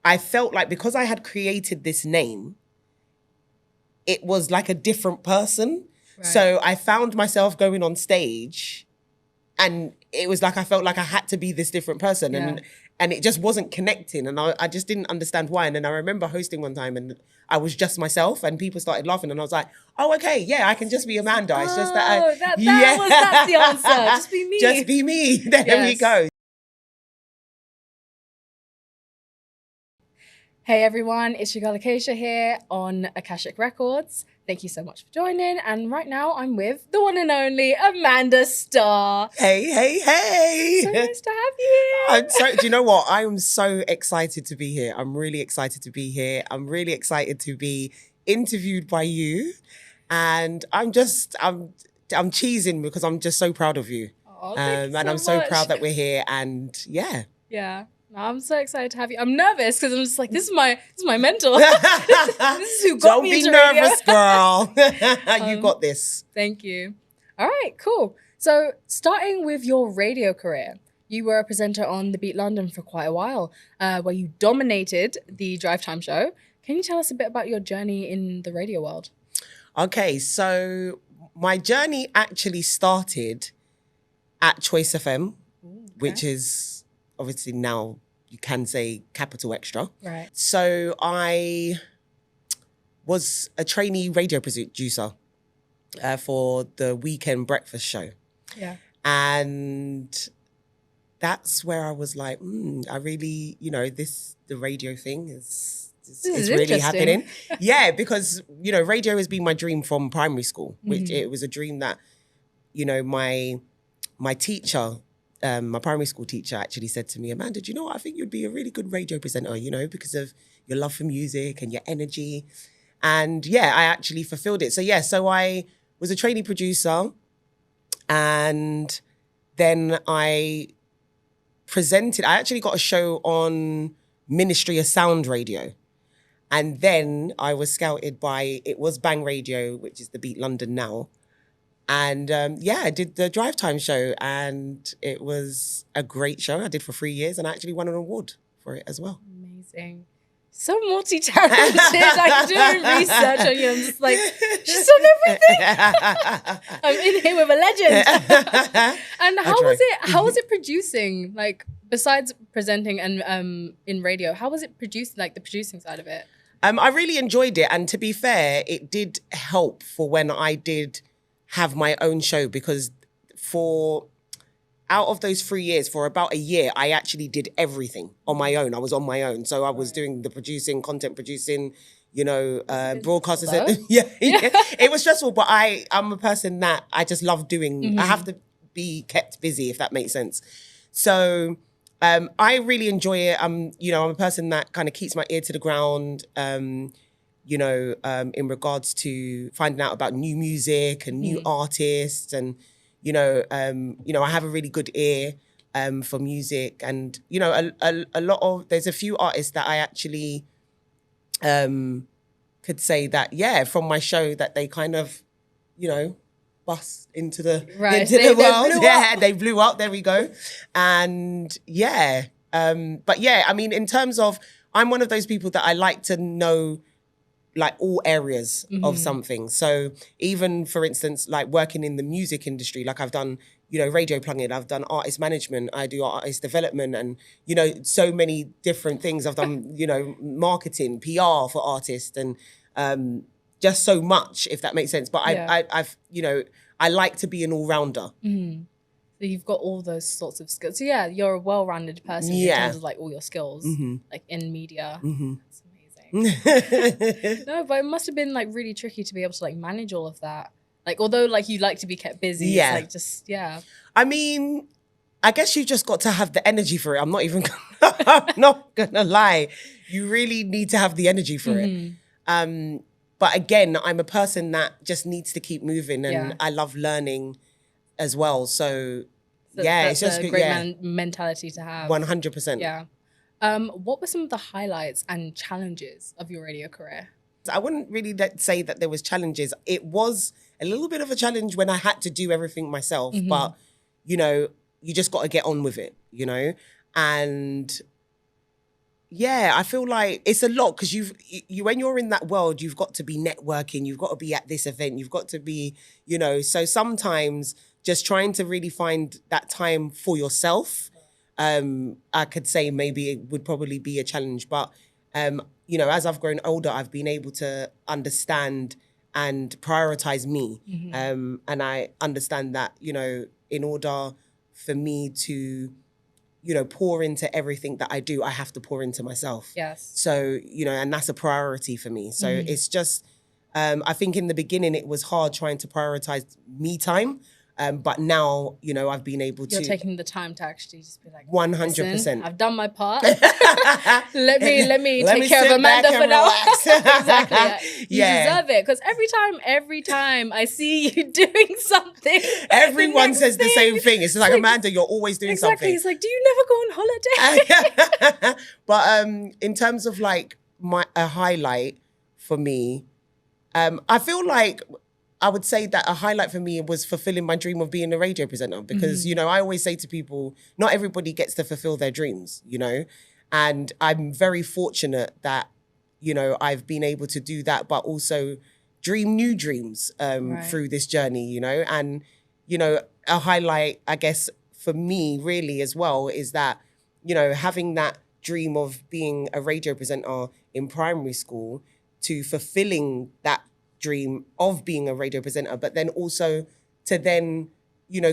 I felt like because I had created this name, it was like a different person. Right. So I found myself going on stage and it was like I felt like I had to be this different person. Yeah. And it just wasn't connecting. And I just didn't understand why. And then I remember hosting one time and I was just myself and people started laughing. And I was like, oh, okay, yeah, I can just be Amanda. It's just that that's the answer. Just be me. Just be me. There we go. Hey everyone, it's your girl Acacia here on Akashic Records. Thank you so much for joining. And right now I'm with the one and only Amanda Starr. Hey. So nice to have you. Do you know what? I am so excited to be here. I'm really excited to be here. I'm really excited to be interviewed by you. And I'm cheesing because I'm just so proud of you. Oh, thank you and I'm so proud that we're here. And yeah. Yeah. No, I'm so excited to have you. I'm nervous because I'm just like, this is my mentor. this is who got me into radio. Don't be nervous, girl. You got this. Thank you. All right, cool. So starting with your radio career, you were a presenter on The Beat London for quite a while, where you dominated the drive time show. Can you tell us a bit about your journey in the radio world? Okay, so my journey actually started at Choice FM, which is obviously now you can say capital extra. Right. So I was a trainee radio producer for the weekend breakfast show. Yeah. And that's where I was like, I really, the radio thing is really happening. Yeah, because, radio has been my dream from primary school, which it was a dream that, my teacher, my primary school teacher actually said to me, Amanda, do you know what? I think you'd be a really good radio presenter, because of your love for music and your energy. And yeah, I actually fulfilled it. So I was a trainee producer and then I actually got a show on Ministry of Sound Radio. And then I was scouted it was Bang Radio, which is the Beat London now. And I did the Drive Time show and it was a great show. I did for 3 years and I actually won an award for it as well. Amazing. So multi-talented. I'm doing research on you. I'm just like, she's done everything. I'm in here with a legend. And how was it producing? Like, besides presenting and in radio, how was it produced, like the producing side of it? I really enjoyed it. And to be fair, it did help for when I did have my own show, because out of those 3 years, for about a year, I actually did everything on my own. I was on my own. So I was doing the producing, content producing, broadcasters. Yeah. It was stressful, but I'm a person that I just love doing. I have to be kept busy, if that makes sense. So I really enjoy it. I'm a person that kind of keeps my ear to the ground, in regards to finding out about new music and new artists. And, I have a really good ear for music. And, there's a few artists that I actually could say that, from my show that they kind of, bust into the world. They blew up. There we go. And but I mean, in terms of, I'm one of those people that I like to know like all areas of something. So even, for instance, like working in the music industry, like I've done, radio plugging, I've done artist management, I do artist development and, so many different things. I've done, marketing, PR for artists and just so much, if that makes sense. But I've I like to be an all-rounder. So you've got all those sorts of skills. So yeah, you're a well-rounded person in terms of like all your skills, like in media. That's amazing. No, but it must have been like really tricky to be able to like manage all of that. Like, although like you like to be kept busy, it's like just, I mean, I guess you just got to have the energy for it. I'm not gonna lie. You really need to have the energy for it. But again, I'm a person that just needs to keep moving and I love learning as well. So it's just a great mentality to have. 100%. Yeah. What were some of the highlights and challenges of your radio career? I wouldn't really say that there was challenges. It was a little bit of a challenge when I had to do everything myself, but you just got to get on with it, and yeah, I feel like it's a lot because you when you're in that world, you've got to be networking, you've got to be at this event, you've got to be, so sometimes just trying to really find that time for yourself, I could say maybe it would probably be a challenge. But, as I've grown older, I've been able to understand and prioritize me. And I understand that, in order for me to, pour into everything that I do, I have to pour into myself. Yes. So, and that's a priority for me. So it's just, I think in the beginning it was hard trying to prioritize me time. But now, I've been able to... You're taking the time to actually just be like, 100%. I've done my part. let me take care of Amanda for now. Exactly. You deserve it. Because every time I see you doing something... Everyone says the same thing. It's like, Amanda, you're always doing something. It's like, do you never go on holiday? But in terms of like a highlight for me, I feel like... I would say that a highlight for me was fulfilling my dream of being a radio presenter because, I always say to people, not everybody gets to fulfill their dreams, and I'm very fortunate that, I've been able to do that, but also dream new dreams through this journey, and, a highlight, I guess, for me really as well is that, having that dream of being a radio presenter in primary school to fulfilling that dream of being a radio presenter, but then also to then,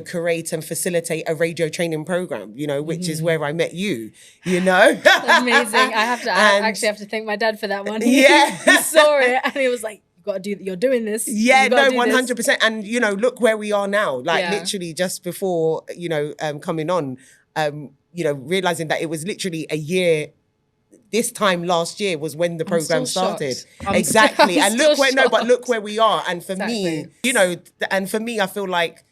create and facilitate a radio training program, which is where I met you, Amazing. I actually have to thank my dad for that one. Yeah. He saw it and he was like, you're doing this. Yeah, no, 100%. And, look where we are now, like literally just before, coming on, realizing that it was literally a year. This time last year was when the program started. Exactly. And look where we are. And for me, I feel like,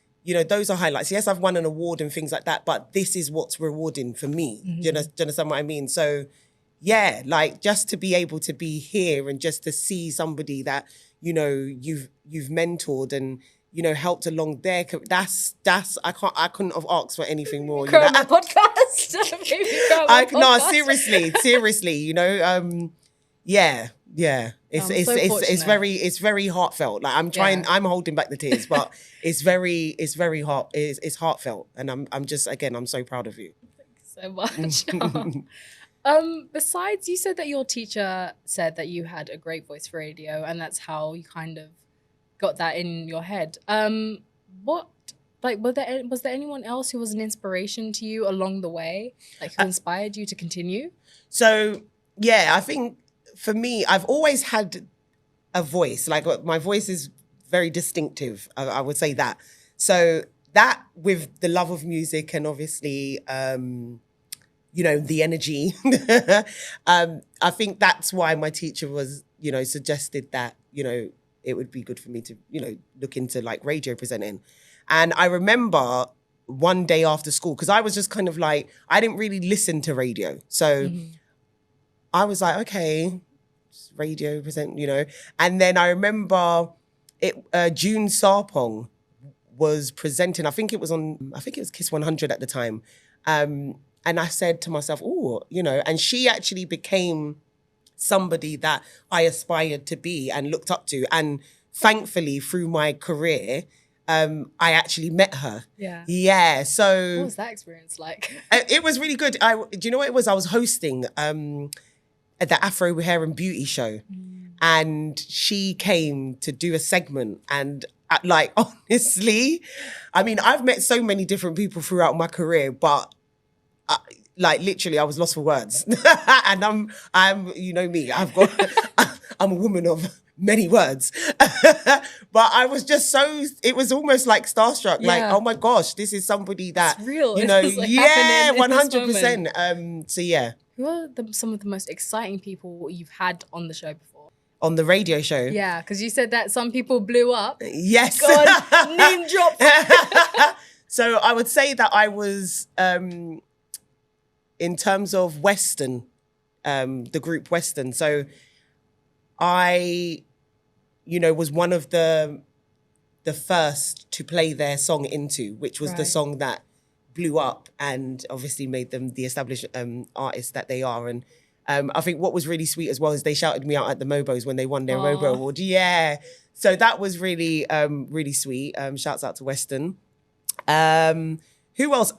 those are highlights. Yes, I've won an award and things like that, but this is what's rewarding for me. Do you understand what I mean? So yeah, like just to be able to be here and just to see somebody that, you've mentored and, helped along their, that's I couldn't have asked for anything more. Podcast. No, seriously, yeah. It's very heartfult. Like I'm holding back the tears, but it's very heart, it's heartfelt. And I'm just, again, I'm so proud of you. Thanks so much. Besides, you said that your teacher said that you had a great voice for radio and that's how you kind of got that in your head. Was there anyone else who was an inspiration to you along the way, like who inspired you to continue? So yeah, I think for me, I've always had a voice. Like my voice is very distinctive. I would say that. So that with the love of music and obviously, the energy. I think that's why my teacher was, suggested that, it would be good for me to, look into like radio presenting. And I remember one day after school, because I was just kind of like, I didn't really listen to radio. So I was like, okay, radio present, And then I remember June Sarpong was presenting, I think it was Kiss 100 at the time. And I said to myself, and she actually became somebody that I aspired to be and looked up to. And thankfully, through my career, I actually met her. Yeah. So what was that experience like? It was really good. Do you know what it was? I was hosting the Afro Hair and Beauty show, and she came to do a segment. And honestly, I mean, I've met so many different people throughout my career, but literally, I was lost for words. And I'm, me, I'm a woman of many words. But I was just it was almost like starstruck. Yeah. Like, oh my gosh, this is somebody that, it's real. 100%. So yeah. Who are some of the most exciting people you've had on the show before? On the radio show? Yeah, because you said that some people blew up. Yes. God, name drop. So I would say that I was, in terms of Western, the group Western. So I, was one of the first to play their song Into, which was the song that blew up and obviously made them the established artists that they are. And I think what was really sweet as well is they shouted me out at the Mobos when they won their Mobo Award. Yeah. So that was really, really sweet. Shouts out to Weston. Who else?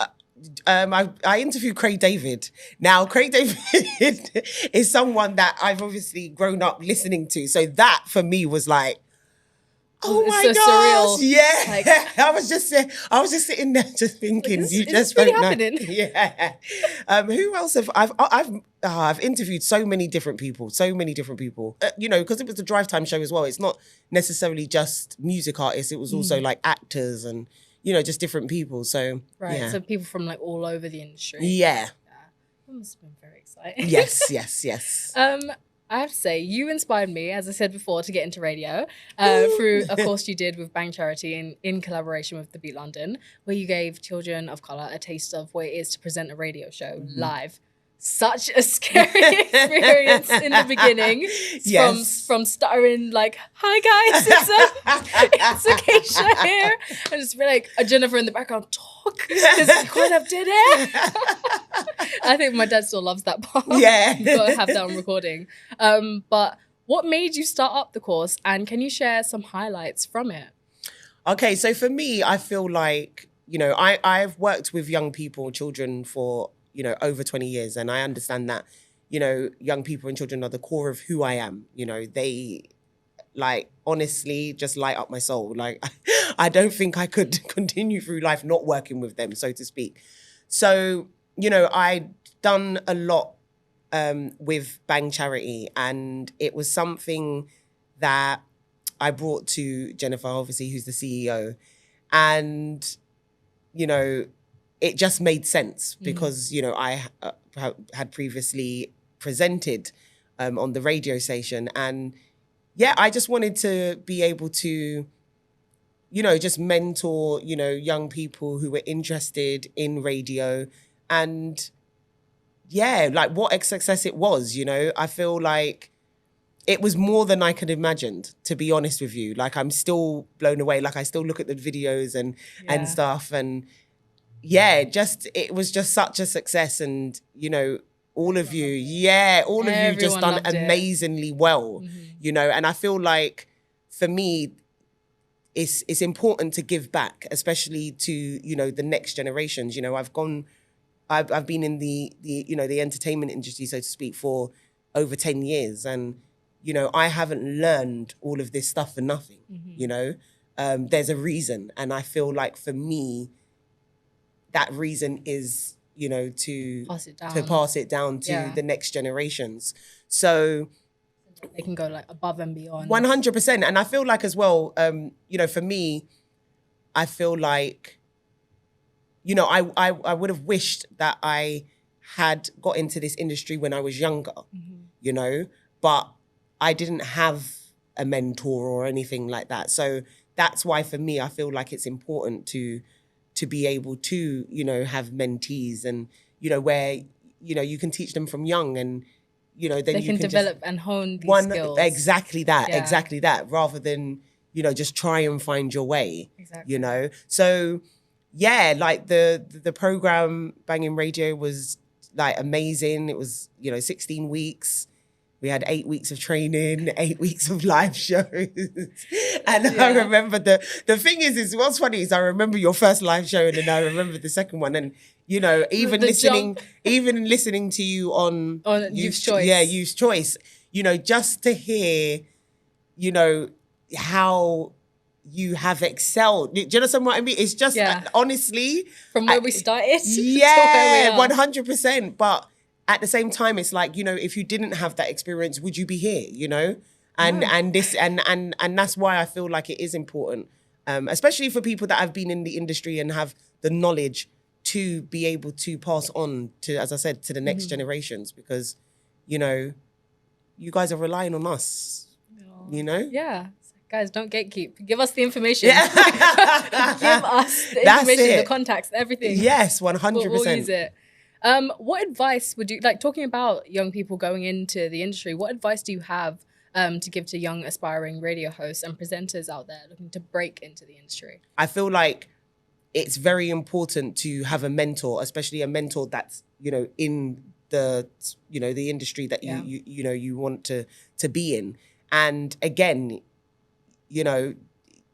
I interviewed Craig David. Now, Craig David is someone that I've obviously grown up listening to. So that for me was like, oh my so gosh, surreal. yeah. Like, I was just sitting there just thinking, you just really don't know. happening. Yeah. Who else have I've interviewed so many different people. You know, because it was a drive time show as well. It's not necessarily just music artists. It was also like actors and, you know, just different people. So right. So people from like all over the industry. Yeah. That must have been very exciting. Yes. I have to say, you inspired me, as I said before, to get into radio through a course you did with Bang Charity in collaboration with The Beat London, where you gave children of colour a taste of what it is to present a radio show live. Such a scary experience in the beginning. From stuttering like, hi guys, it's Acacia here. And just be like, a Jennifer in the background, talk, because you kind of did it. I think my dad still loves that part. Yeah. You've got to have that on recording. But what made you start up the course, and can you share some highlights from it? Okay, so for me, I feel like, you know, I've worked with young people, children for, you know, over 20 years. And I understand that, you know, young people and children are the core of who I am. You know, they like honestly just light up my soul. Like, I don't think I could continue through life not working with them, so to speak. So, you know, I'd done a lot with Bang Charity, and it was something that I brought to Jennifer, obviously, who's the CEO. And, you know, it just made sense because, you know, I had previously presented on the radio station. And yeah, I just wanted to be able to, you know, just mentor, you know, young people who were interested in radio. And yeah, like what a success it was, you know. I feel like it was more than I could imagined, to be honest with you. Like, I'm still blown away. Like, I still look at the videos and stuff, and yeah, it was just such a success. And, you know, all of you just done amazingly well, you know. And I feel like for me, it's important to give back, especially to, you know, the next generations. You know, I've been in the you know, the entertainment industry, so to speak, for over 10 years. And, you know, I haven't learned all of this stuff for nothing, you know. There's a reason. And I feel like for me, that reason is, you know, to pass it down to the next generations. So they can go like above and beyond. 100%. And I feel like as well, you know, for me, I feel like, you know, I would have wished that I had got into this industry when I was younger, you know, but I didn't have a mentor or anything like that. So that's why for me, I feel like it's important to be able to, you know, have mentees and, you know, where, you know, you can teach them from young and, you know, then they can develop and hone these skills. Exactly that, rather than, you know, just try and find your way, you know. So yeah, like the program Banging Radio was like amazing. It was, you know, 16 weeks. We had 8 weeks of training, 8 weeks of live shows. And I remember the thing is what's funny is I remember your first live show and then I remember the second one. And, you know, even listening to you on Youth Choice. Yeah, Youth Choice, you know, just to hear, you know, how you have excelled. Do you know what I mean? It's just honestly. From where we started to where we are. 100%. But at the same time, it's like, you know, if you didn't have that experience, would you be here, you know? And that's why I feel like it is important, especially for people that have been in the industry and have the knowledge to be able to pass on to, as I said, to the next generations, because, you know, you guys are relying on us, you know? Yeah. Guys, don't gatekeep. Give us the information. Give us the information, the contacts, everything. Yes, 100%. We'll use it. What advice would you, like talking about young people going into the industry, what advice do you have to give to young aspiring radio hosts and presenters out there looking to break into the industry? I feel like it's very important to have a mentor, especially a mentor that's, you know, in the industry that you want to be in. And again,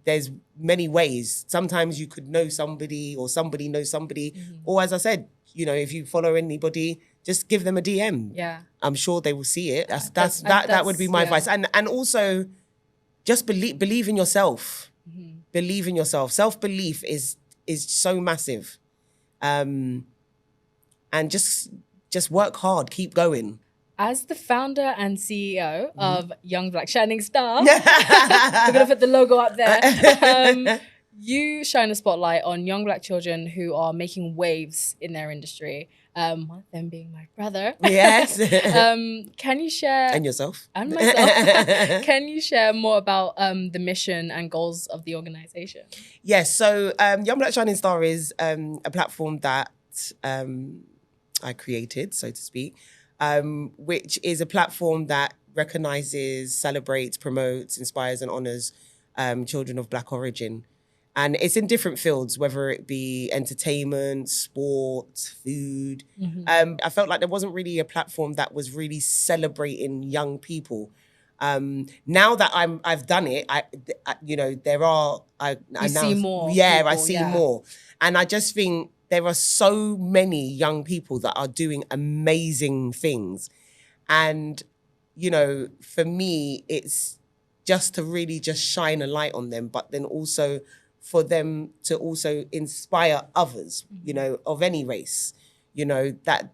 there's many ways. Sometimes you could know somebody or somebody knows somebody, or as I said, if you follow anybody, just give them a DM. Yeah, I'm sure they will see it. That would be my advice. And also, just believe in yourself. Believe in yourself. Self-belief is so massive. And just work hard. Keep going. As the founder and CEO of Young Black Shining Star, we're going to put the logo up there. You shine a spotlight on young Black children who are making waves in their industry. One of them being my brother. Yes. Can you share... And yourself. And myself. Can you share more about the mission and goals of the organization? Yes. So Young Black Shining Star is a platform that I created, so to speak, which is a platform that recognizes, celebrates, promotes, inspires and honors children of Black origin. And it's in different fields, whether it be entertainment, sport, food. I felt like there wasn't really a platform that was really celebrating young people. Now that I've done it, I see more. Yeah, people, I see more. And I just think there are so many young people that are doing amazing things. And, for me, it's just to really just shine a light on them, but then also for them to also inspire others, of any race, that,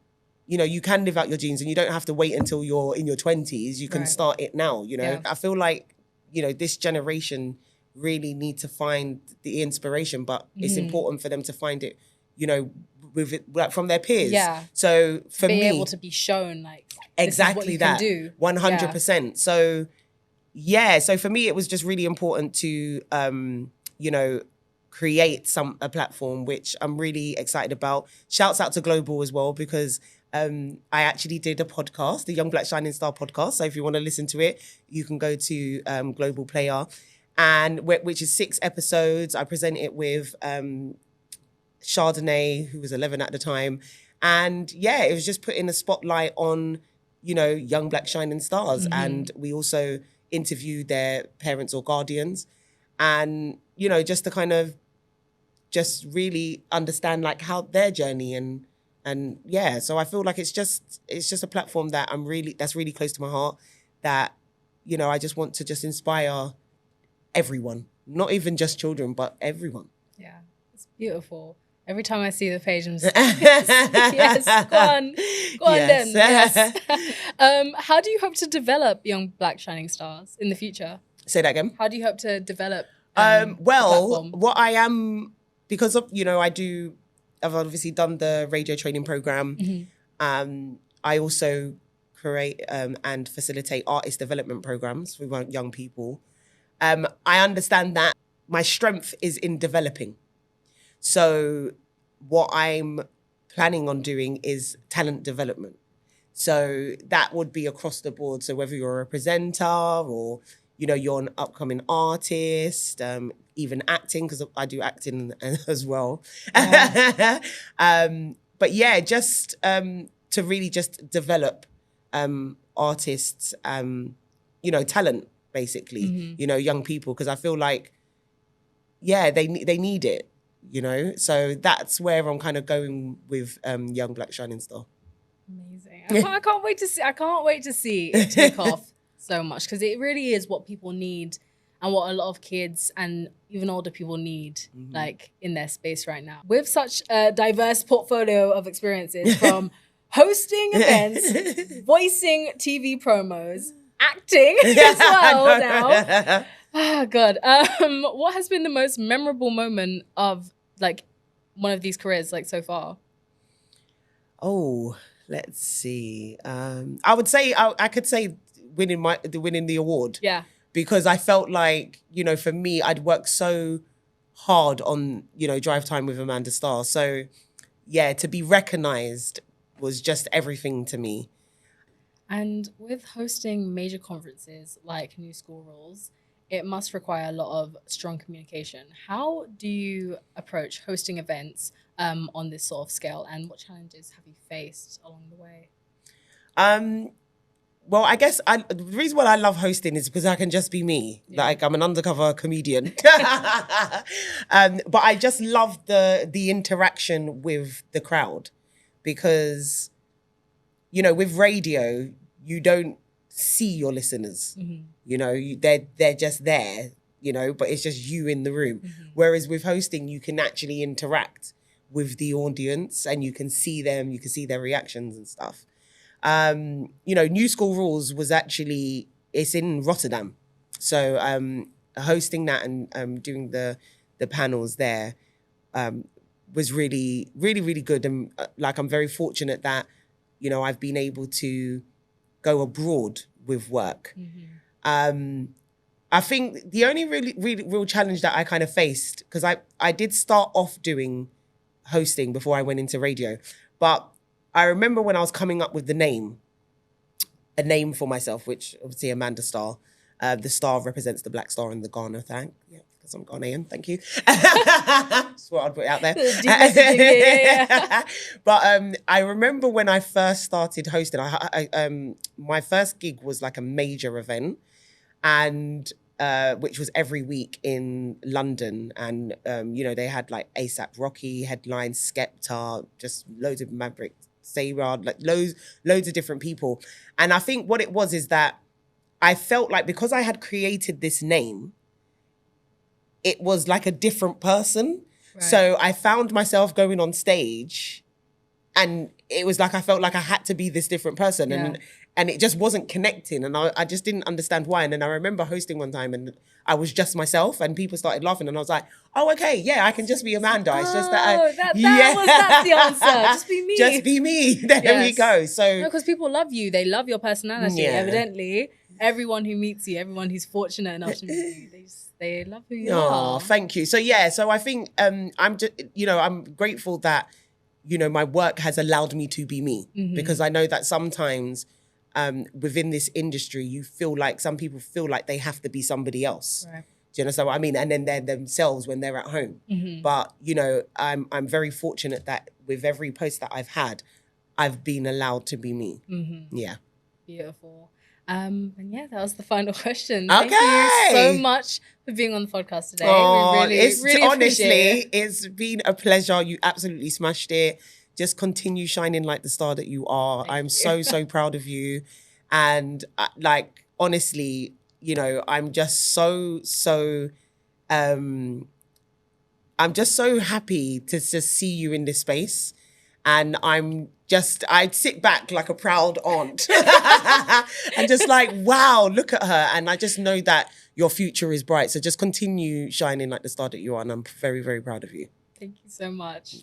you can live out your dreams and you don't have to wait until you're in your 20s. You can start it now, Yeah. I feel like, this generation really need to find the inspiration, but it's important for them to find it, with it, like from their peers. Yeah. So for me, able to be shown like exactly that. 100%. So so for me, it was just really important to, create a platform which I'm really excited about. Shouts out to Global as well, because I actually did a podcast, the Young Black Shining Star podcast. So if you want to listen to it, you can go to Global Player, and which is 6 episodes. I present it with Chardonnay, who was 11 at the time. And it was just putting a spotlight on, young Black shining stars. And we also interviewed their parents or guardians. And, just to kind of just really understand like how their journey and so I feel like it's just a platform that that's really close to my heart, that, I just want to just inspire everyone, not even just children, but everyone. Yeah, it's beautiful. Every time I see the page, I'm just, yes, go on then. Yes. How do you hope to develop young Black shining stars in the future? Say that again. How do you hope to develop? What I am, because of, I've obviously done the radio training program. I also create and facilitate artist development programs for young people. I understand that my strength is in developing. So what I'm planning on doing is talent development. So that would be across the board. So whether you're a presenter or, you're an upcoming artist, even acting, because I do acting as well. Yeah. But just to really just develop artists, talent, basically, young people, because I feel like, they need it. So that's where I'm kind of going with Young Black Shining Star. Amazing. I can't wait to see it take off so much, because it really is what people need and what a lot of kids and even older people need, like in their space right now. With such a diverse portfolio of experiences, from hosting events, voicing TV promos, acting as well now. Oh, God. What has been the most memorable moment of like one of these careers like so far? Oh, let's see. I would say I could say winning the award. Yeah. Because I felt like, for me, I'd worked so hard on, Drive Time with Amanda Starr. So to be recognized was just everything to me. And with hosting major conferences like New School Rules, it must require a lot of strong communication. How do you approach hosting events on this sort of scale, and what challenges have you faced along the way? Well, I guess the reason why I love hosting is because I can just be me. Yeah. Like, I'm an undercover comedian. But I just love the interaction with the crowd because, you know, with radio, you don't see your listeners. Mm-hmm. You know, they're just there, you know, but it's just you in the room. Mm-hmm. Whereas with hosting, you can actually interact with the audience and you can see them, you can see their reactions and stuff. You know, New School Rules was actually, it's in Rotterdam. So hosting that and doing the panels there was really, really, really good. And like, I'm very fortunate that, you know, I've been able to go abroad with work. Mm-hmm. I think the only real challenge that I kind of faced, because I did start off doing hosting before I went into radio, but I remember when I was coming up with a name for myself, which obviously Amanda Star. The star represents the black star in the Ghana thing. Yeah, because I'm Ghanaian. Thank you. That's what I'd put out there. Yeah. But I remember when I first started hosting, my first gig was like a major event, and which was every week in London. And, you know, they had like ASAP Rocky headlines, Skepta, just loads of Maverick, Sayrad, like loads of different people. And I think what it was is that I felt like because I had created this name, it was like a different person. Right. So I found myself going on stage and it was like I felt like I had to be this different person. Yeah. And it just wasn't connecting. And I just didn't understand why. And then I remember hosting one time and I was just myself and people started laughing. And I was like, oh, okay, yeah, I can just be Amanda. It's just that that's the answer. Just be me. Just be me. There we go. So, because people love you. They love your personality, evidently. Everyone who meets you, everyone who's fortunate enough to meet you, they love who you are. Oh, thank you. So, so I think I'm just, you know, I'm grateful that, you know, my work has allowed me to be me. Mm-hmm. Because I know that sometimes within this industry, you feel like some people feel like they have to be somebody else. Right. Do you understand what I mean? And then they're themselves when they're at home. Mm-hmm. But, you know, I'm very fortunate that with every post that I've had, I've been allowed to be me. Mm-hmm. Yeah. Beautiful. And yeah, that was the final question. Thank you so much for being on the podcast today. Oh, we really honestly, it's been a pleasure. You absolutely smashed it. Just continue shining like the star that you are. I'm so proud of you. And like, honestly, you know, I'm just so happy to just see you in this space. And I sit back like a proud aunt and just like, wow, look at her. And I just know that your future is bright. So just continue shining like the star that you are. And I'm very, very proud of you. Thank you so much.